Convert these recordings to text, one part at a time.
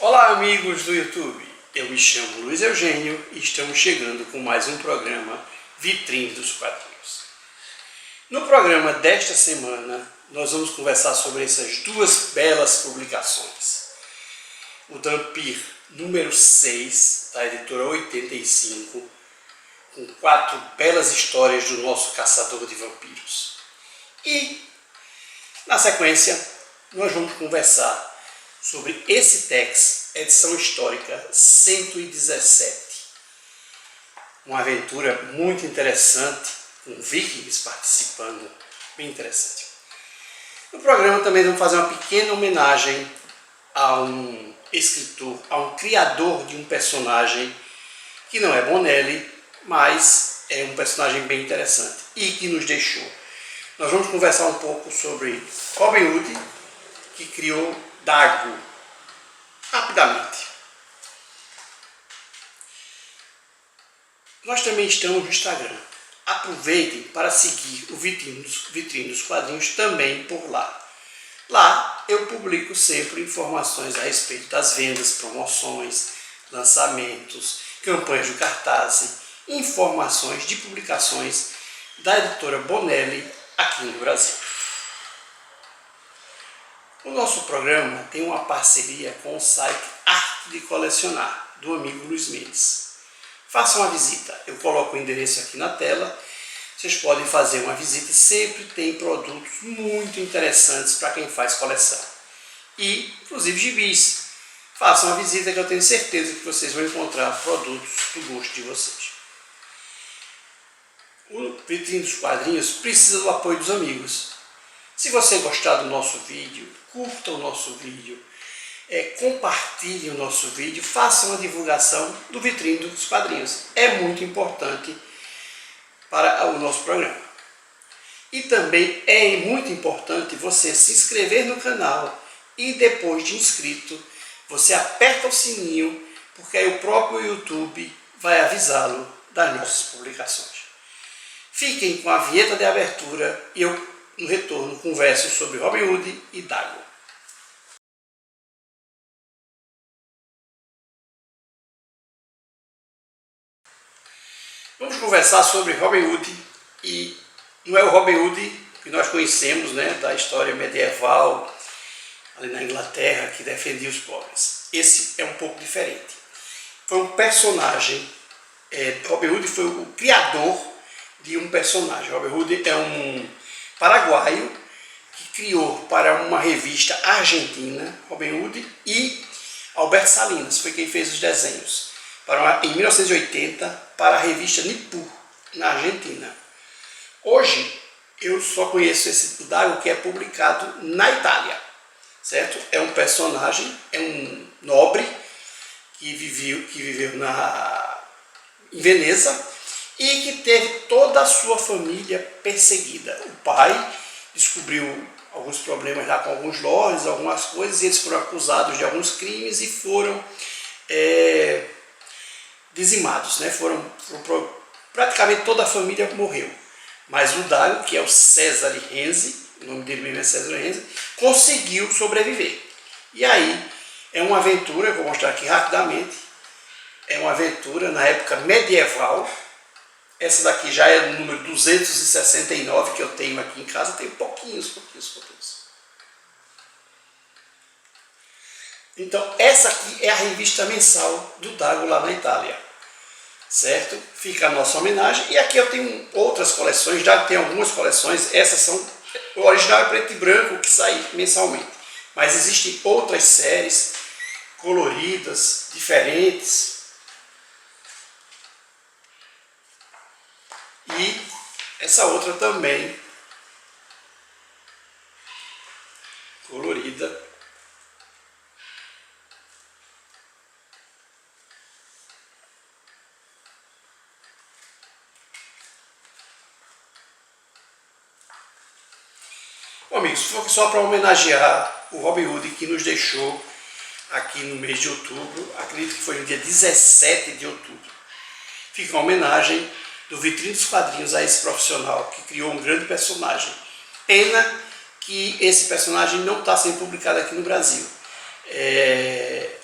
Olá amigos do YouTube, eu me chamo Luiz Eugênio e estamos chegando com mais um programa Vitrine dos Quadrinhos. No programa desta semana nós vamos conversar sobre essas duas belas publicações. O Dampir número 6, da editora 85, com 4 belas histórias do nosso caçador de vampiros. E, na sequência, nós vamos conversar sobre esse Tex, edição histórica 117. Uma aventura muito interessante, com vikings participando, bem interessante. No programa também vamos fazer uma pequena homenagem a um escritor, a um criador de um personagem que não é Bonelli, mas é um personagem bem interessante e que nos deixou. Nós vamos conversar um pouco sobre Robin Hood, que criou Dago, rapidamente. Nós também estamos no Instagram. Aproveitem para seguir o Vitrine dos Quadrinhos também por lá. Lá eu publico sempre informações a respeito das vendas, promoções, lançamentos, campanhas de cartaz, informações de publicações da editora Bonelli aqui no Brasil. O nosso programa tem uma parceria com o site Arte de Colecionar, do amigo Luiz Mendes. Façam uma visita, eu coloco o endereço aqui na tela, vocês podem fazer uma visita, sempre tem produtos muito interessantes para quem faz coleção. E, inclusive, gibis. Façam uma visita que eu tenho certeza que vocês vão encontrar produtos do gosto de vocês. O Vitrine dos Quadrinhos precisa do apoio dos amigos. Se você gostar do nosso vídeo, curta o nosso vídeo, compartilhe o nosso vídeo, faça uma divulgação do Vitrine dos Quadrinhos. É muito importante para o nosso programa. E também é muito importante você se inscrever no canal e depois de inscrito, você aperta o sininho, porque aí o próprio YouTube vai avisá-lo das nossas publicações. Fiquem com a vinheta de abertura e eu, no retorno, converso sobre Robin Hood e Dago. Vamos conversar sobre Robin Hood, e não é o Robin Hood que nós conhecemos, né, da história medieval, ali na Inglaterra, que defendia os pobres. Esse é um pouco diferente. Foi um personagem, Robin Hood foi o criador de um personagem. Robin Hood é um paraguaio que criou para uma revista argentina, Robin Hood, e Alberto Salinas foi quem fez os desenhos, em 1980, para a revista Nippur, na Argentina. Hoje, eu só conheço esse Dago que é publicado na Itália, certo? É um personagem, é um nobre que viveu em Veneza e que teve toda a sua família perseguida. O pai descobriu alguns problemas lá com alguns lords, algumas coisas, e eles foram acusados de alguns crimes e foram dizimados, né? Praticamente toda a família morreu. Mas o Dago, que é o César Renzi, o nome dele mesmo é César Renzi, conseguiu sobreviver. E aí é uma aventura, eu vou mostrar aqui rapidamente, é uma aventura na época medieval. Essa daqui já é o número 269 que eu tenho aqui em casa, tem pouquinhos. Então, essa aqui é a revista mensal do Dago lá na Itália, certo? Fica a nossa homenagem. E aqui eu tenho outras coleções, já tem algumas coleções, essas são, o original é preto e branco, que sai mensalmente. Mas existem outras séries coloridas, diferentes. E essa outra também, colorida. Bom, amigos, foi só para homenagear o Robin Hood, que nos deixou aqui no mês de outubro, acredito que foi no dia 17 de outubro. Fica uma homenagem do Vitrine dos Quadrinhos a esse profissional que criou um grande personagem. Pena que esse personagem não está sendo publicado aqui no Brasil.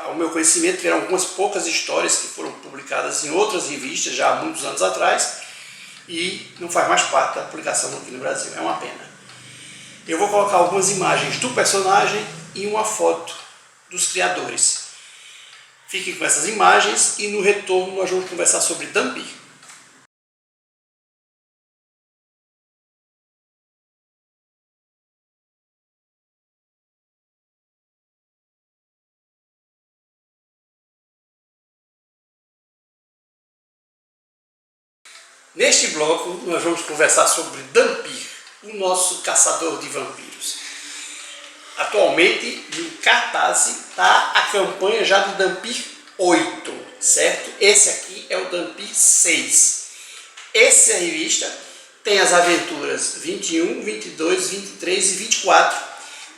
ao meu conhecimento, tiveram algumas poucas histórias que foram publicadas em outras revistas já há muitos anos atrás e não faz mais parte da publicação aqui no Brasil. É uma pena. Eu vou colocar algumas imagens do personagem e uma foto dos criadores. Fiquem com essas imagens e no retorno nós vamos conversar sobre Dhampir. Neste bloco nós vamos conversar sobre Dhampir, o nosso caçador de vampiros. Atualmente no cartaz está a campanha já de Dhampir 8, certo? Esse aqui é o Dhampir 6. Essa revista tem as aventuras 21, 22, 23 e 24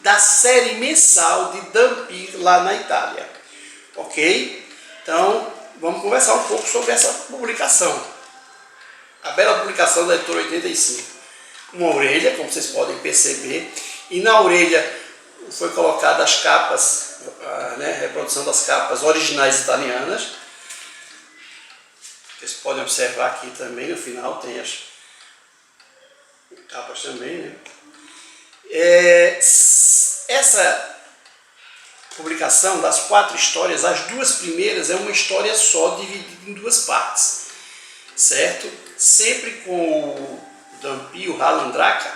da série mensal de Dhampir lá na Itália. Ok? Então vamos conversar um pouco sobre essa publicação. A bela publicação da editora 85. Uma orelha, como vocês podem perceber, e na orelha foi colocada as capas, reprodução das capas originais italianas. Vocês podem observar aqui também, no final tem as capas também, né? Essa publicação das 4 histórias, as 2 primeiras é uma história só, dividida em 2 partes, certo? Sempre com o Dhampir, o Halandraka,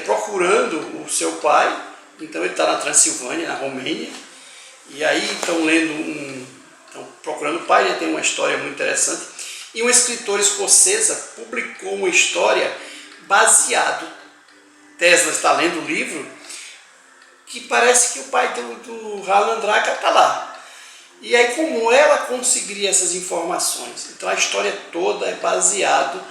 procurando o seu pai. Então ele está na Transilvânia, na Romênia, e aí estão procurando o pai, né? Tem uma história muito interessante. E uma escritora escocesa publicou uma história baseado, Tesla está lendo o livro, que parece que o pai do Halandraka está lá. E aí como ela conseguiria essas informações? Então a história toda é baseada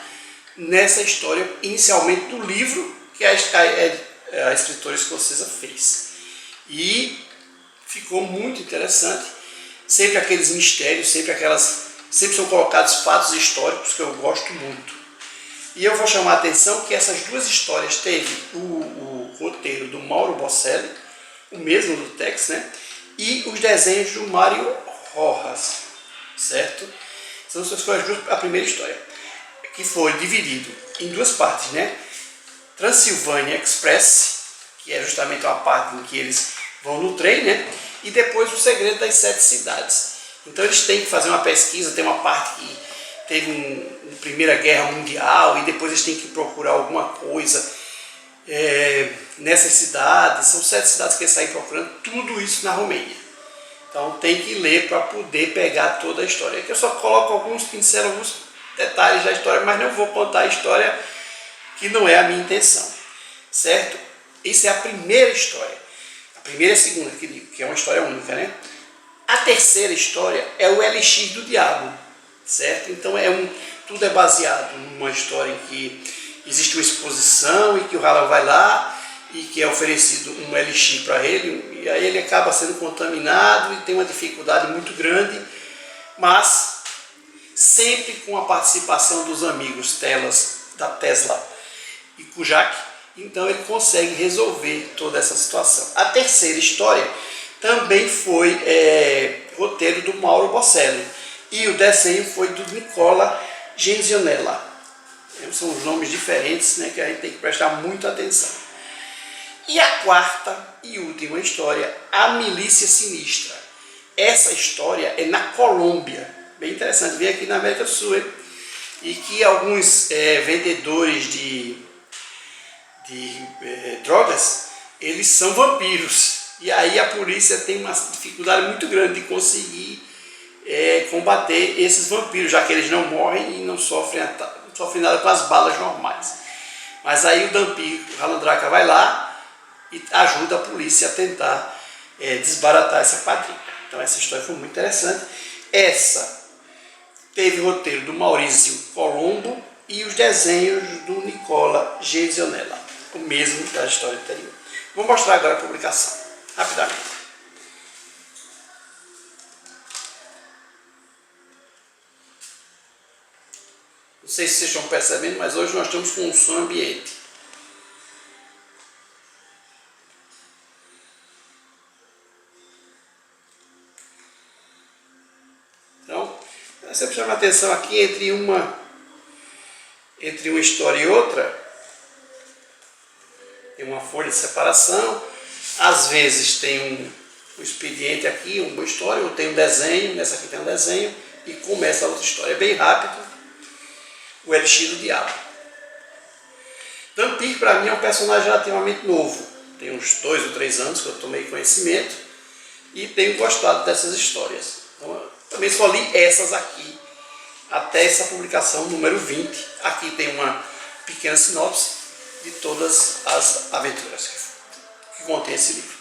nessa história, inicialmente do livro que a escritora escocesa fez. E ficou muito interessante, sempre aqueles mistérios, sempre são colocados fatos históricos que eu gosto muito. E eu vou chamar a atenção que essas 2 histórias teve o roteiro do Mauro Bocelli, o mesmo do Tex, né? E os desenhos do Mário Rojas, certo? São a primeira história, que foi dividido em 2 partes, né? Transylvania Express, que é justamente uma parte em que eles vão no trem, né? E depois o Segredo das 7 Cidades. Então eles têm que fazer uma pesquisa, tem uma parte que teve uma Primeira Guerra Mundial e depois eles têm que procurar alguma coisa nessas cidades. São 7 cidades que eles saem procurando, tudo isso na Romênia. Então tem que ler para poder pegar toda a história. Aqui eu só coloco pincelo alguns detalhes da história, mas não vou contar a história, que não é a minha intenção, certo? Essa é a primeira história. A primeira e a segunda, que é uma história única, né? A terceira história é o Elixir do Diabo, certo? Então tudo é baseado numa história em que existe uma exposição e que o Harlan vai lá e que é oferecido um elixir para ele, e aí ele acaba sendo contaminado e tem uma dificuldade muito grande, mas sempre com a participação dos amigos da Tesla e Kujak, então ele consegue resolver toda essa situação. A terceira história também foi roteiro do Mauro Bocelli e o desenho foi do Nicola Genzionella. São os nomes diferentes, né, que a gente tem que prestar muita atenção. E a quarta e última história, A Milícia Sinistra. Essa história é na Colômbia, bem interessante, vem aqui na América do Sul, hein? E que alguns vendedores de drogas, eles são vampiros. E aí a polícia tem uma dificuldade muito grande de conseguir combater esses vampiros, já que eles não morrem e não sofrem nada com as balas normais. Mas aí o Dhampir, o Halandraka, vai lá e ajuda a polícia a tentar desbaratar essa quadrilha. Então essa história foi muito interessante. Essa teve o roteiro do Maurício Colombo e os desenhos do Nicola Genzionella, o mesmo da história anterior. Vou mostrar agora a publicação, rapidamente. Não sei se vocês estão percebendo, mas hoje nós estamos com um som ambiente. Eu sempre chamo a atenção aqui entre uma história e outra. Tem uma folha de separação, às vezes tem um expediente aqui, uma história, ou tem um desenho, nessa aqui tem um desenho, e começa a outra história. É bem rápido, o Elixir do Diabo. Dhampir, para mim, é um personagem relativamente novo. Tem uns 2 ou 3 anos que eu tomei conhecimento e tenho gostado dessas histórias. Então, eu também só li essas aqui, até essa publicação número 20. Aqui tem uma pequena sinopse de todas as aventuras que contém esse livro.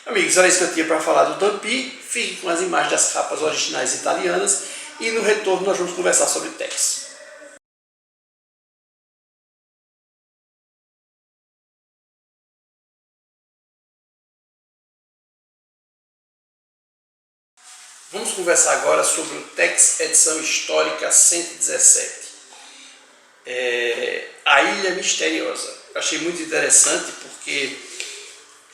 Amigos, era isso que eu tinha para falar do Dhampir. Fiquem com as imagens das capas originais italianas e no retorno nós vamos conversar sobre Tex. Vamos conversar agora sobre o Tex edição histórica 117. A Ilha Misteriosa. Eu achei muito interessante porque,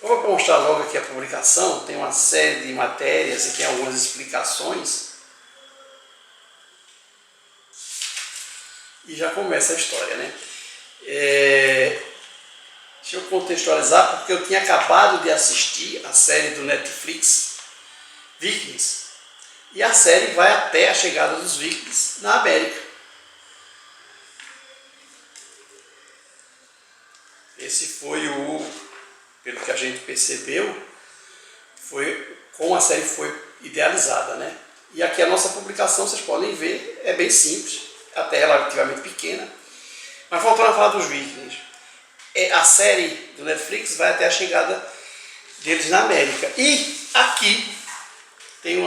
eu vou mostrar logo aqui a publicação, tem uma série de matérias e tem algumas explicações. E já começa a história, né? Deixa eu contextualizar, porque eu tinha acabado de assistir a série do Netflix, Vikings, e a série vai até a chegada dos Vikings na América. Esse foi pelo que a gente percebeu, foi como a série foi idealizada, né? E aqui a nossa publicação, vocês podem ver, é bem simples, até relativamente pequena. Mas voltando a falar dos Vikings, a série do Netflix vai até a chegada deles na América. E aqui, tem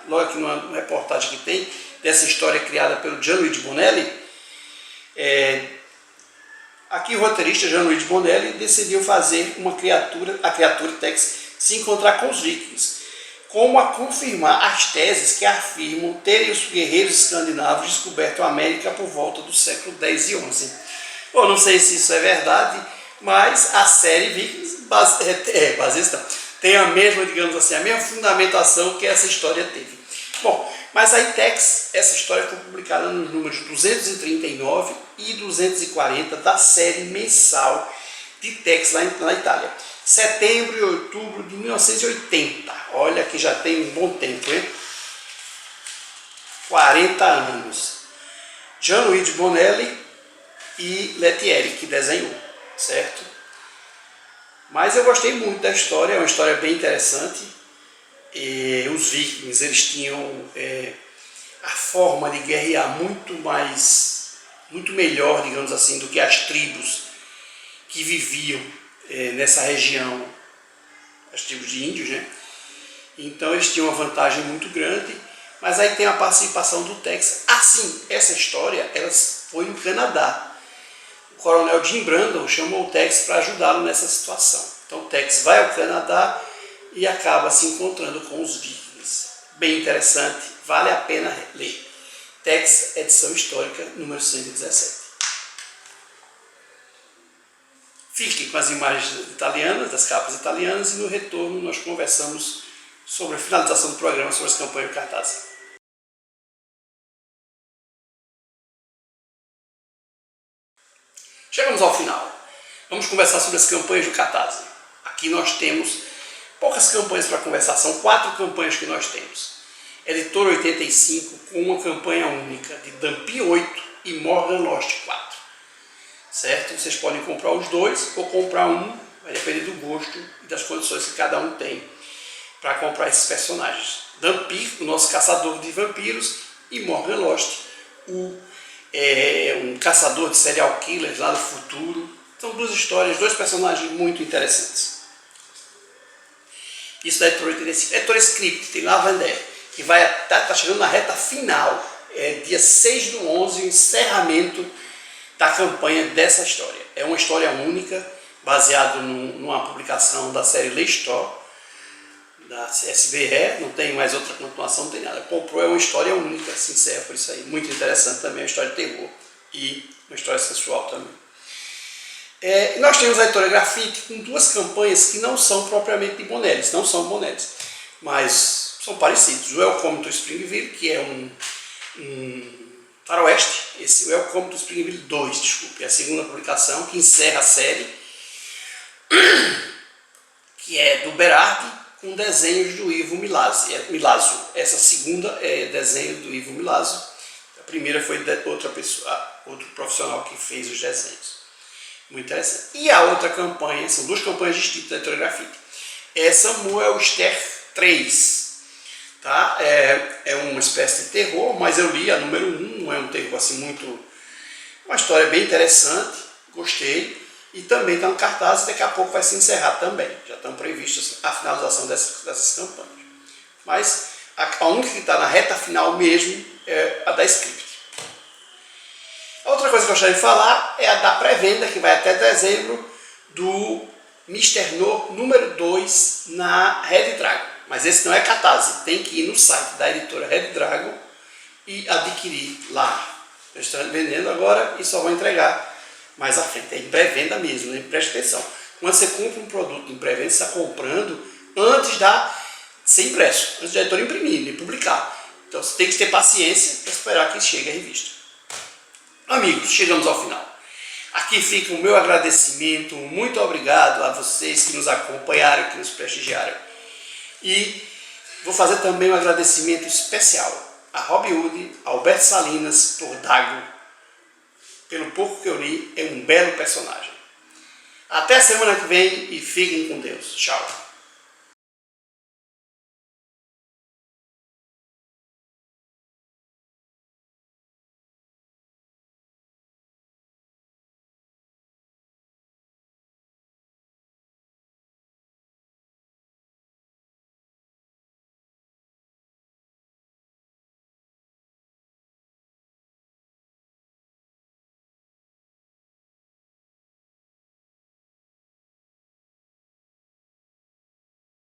logo aqui numa reportagem que tem, dessa história criada pelo Gianluigi Bonelli, aqui o roteirista Gianluigi Bonelli decidiu fazer a criatura Tex se encontrar com os Vikings, como a confirmar as teses que afirmam terem os guerreiros escandinavos descoberto a América por volta do século X e XI. Bom, não sei se isso é verdade, mas a série Vikings tem a mesma, digamos assim, a mesma fundamentação que essa história teve. Bom, mas aí Tex, essa história foi publicada nos números 239 e 240 da série mensal de Tex lá na Itália. Setembro e outubro de 1980. Olha que já tem um bom tempo, hein? 40 anos. Gianluigi Bonelli e Lettieri que desenhou, certo? Mas eu gostei muito da história, é uma história bem interessante. Os Vikings, eles tinham a forma de guerrear muito melhor, digamos assim, do que as tribos que viviam nessa região, as tribos de índios, né? Então eles tinham uma vantagem muito grande, mas aí tem a participação do Tex. Assim, essa história ela foi no Canadá. O coronel Jim Brandon chamou o Tex para ajudá-lo nessa situação. Então o Tex vai ao Canadá e acaba se encontrando com os Vikings. Bem interessante, vale a pena ler. Tex, edição histórica, número 117. Fiquem com as imagens italianas, das capas italianas, e no retorno nós conversamos sobre a finalização do programa, sobre as campanhas de cartaz. Chegamos ao final. Vamos conversar sobre as campanhas do cartaz. Aqui nós temos poucas campanhas para conversar, são 4 campanhas que nós temos. Editor 85 com uma campanha única de Dhampir 8 e Morgan Lost 4. Certo? Vocês podem comprar os dois ou comprar um, vai depender do gosto e das condições que cada um tem para comprar esses personagens. Dhampir, o nosso caçador de vampiros, e Morgan Lost, um caçador de serial killers lá do futuro. São 2 histórias, 2 personagens muito interessantes. Isso da Editora 85. Editora Script, tem Lavander, que vai tá chegando na reta final, dia 6/11, o encerramento da campanha dessa história. É uma história única, baseada numa publicação da série Lestor, da SBE, não tem mais outra continuação, não tem nada. Comprou, é uma história única, se encerra por isso aí. Muito interessante também, uma história de terror e uma história sensual também. Nós temos a Editora Grafite com 2 campanhas que não são propriamente de Bonelli, não são Bonelli, mas são parecidos. O Welcome to Springville, que é Faroeste, esse Welcome to Springville 2, desculpe, é a segunda publicação que encerra a série, que é do Berardi, com desenhos do Ivo Milazzo. Essa segunda é desenho do Ivo Milazzo, a primeira foi de outra pessoa, outro profissional que fez os desenhos. Muito interessante. E a outra campanha, são duas campanhas distintas da Editora Grafite. Essa Samuel Stern 3. Tá? É uma espécie de terror, mas eu li a número 1, não é um terror assim muito... Uma história bem interessante, gostei. E também está no cartaz e daqui a pouco vai se encerrar também. Já estão previstas a finalização dessas campanhas. Mas a única que está na reta final mesmo é a da Script. A outra coisa que eu gostaria de falar é a da pré-venda, que vai até dezembro, do Mr. No número 2 na Red Dragon. Mas esse não é catarse, tem que ir no site da editora Red Dragon e adquirir lá. Eu estou vendendo agora e só vou entregar mais à frente. É em pré-venda mesmo, né? Preste atenção. Quando você compra um produto em pré-venda, você está comprando antes de ser impresso, antes da editora imprimir e publicar. Então você tem que ter paciência para esperar que chegue a revista. Amigos, chegamos ao final. Aqui fica o meu agradecimento, muito obrigado a vocês que nos acompanharam, que nos prestigiaram. E vou fazer também um agradecimento especial a Rob Wood, a Alberto Salinas por Dago. Pelo pouco que eu li, é um belo personagem. Até semana que vem e fiquem com Deus. Tchau.